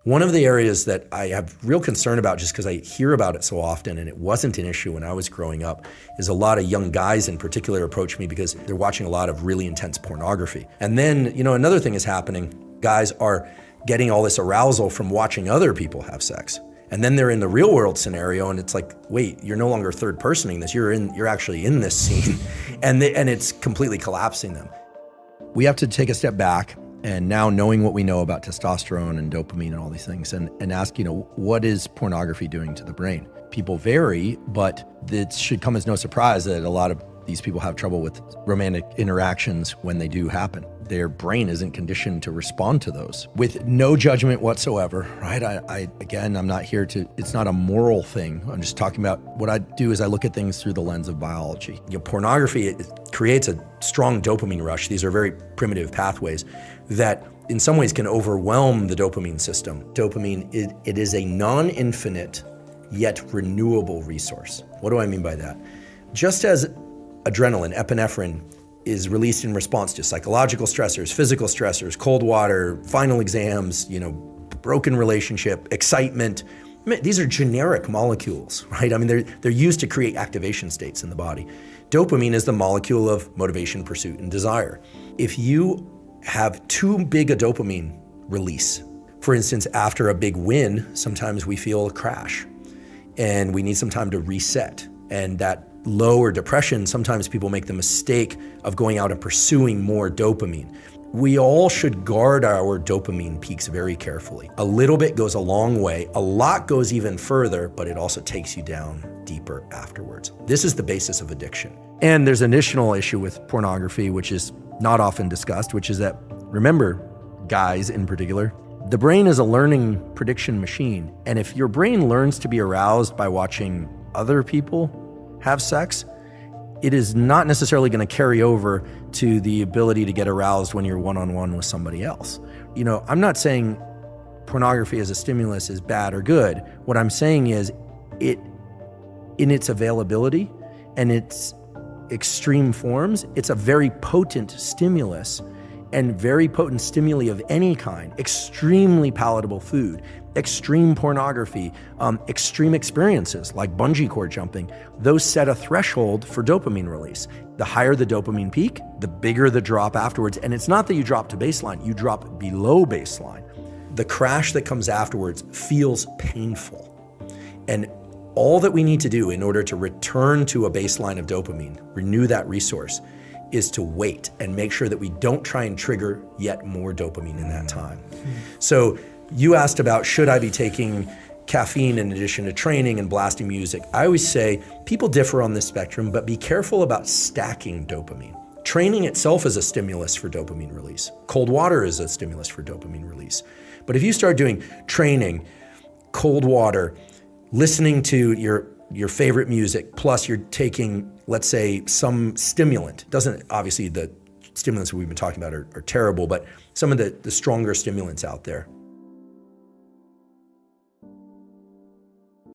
One of the areas that I have real concern about, just because I hear about it so often, and it wasn't an issue when I was growing up, is a lot of young guys in particular approach me because they're watching a lot of really intense pornography. And then, another thing is happening. Guys are getting all this arousal from watching other people have sex. And then they're in the real world scenario and it's like, wait, you're no longer third personing this, you're actually in this scene. and it's completely collapsing them. We have to take a step back. And now knowing what we know about testosterone and dopamine and all these things and ask, what is pornography doing to the brain? People vary, but it should come as no surprise that a lot of these people have trouble with romantic interactions when they do happen. Their brain isn't conditioned to respond to those with no judgment whatsoever, right? I'm not here to, it's not a moral thing. I'm just talking about what I do is I look at things through the lens of biology. Pornography, it creates a strong dopamine rush. These are very primitive pathways that in some ways can overwhelm the dopamine system. Dopamine, it is a non-infinite yet renewable resource. What do I mean by that? Just as adrenaline, epinephrine, is released in response to psychological stressors, physical stressors, cold water, final exams, broken relationship, excitement. These are generic molecules, right? They're used to create activation states in the body. Dopamine is the molecule of motivation, pursuit, and desire. If you have too big a dopamine release, for instance, after a big win, sometimes we feel a crash and we need some time to reset. And that low or depression, sometimes people make the mistake of going out and pursuing more dopamine. We all should guard our dopamine peaks very carefully. A little bit goes a long way, a lot goes even further, but it also takes you down deeper afterwards. This is the basis of addiction. And there's an additional issue with pornography, which is not often discussed, which is that, remember, guys in particular, the brain is a learning prediction machine. And if your brain learns to be aroused by watching other people have sex, it is not necessarily going to carry over to the ability to get aroused when you're one-on-one with somebody else. I'm not saying pornography as a stimulus is bad or good. What I'm saying is it, in its availability and its extreme forms, it's a very potent stimulus, and very potent stimuli of any kind, extremely palatable food, extreme pornography, extreme experiences like bungee cord jumping, those set a threshold for dopamine release. The higher the dopamine peak, the bigger the drop afterwards. And it's not that you drop to baseline, you drop below baseline. The crash that comes afterwards feels painful. And all that we need to do in order to return to a baseline of dopamine, renew that resource, is to wait and make sure that we don't try and trigger yet more dopamine in that time. So you asked about, should I be taking caffeine in addition to training and blasting music? I always say people differ on this spectrum, but be careful about stacking dopamine. Training itself is a stimulus for dopamine release. Cold water is a stimulus for dopamine release. But if you start doing training, cold water, listening to your favorite music, plus you're taking, let's say, some stimulant. Obviously the stimulants we've been talking about are terrible, but some of the stronger stimulants out there,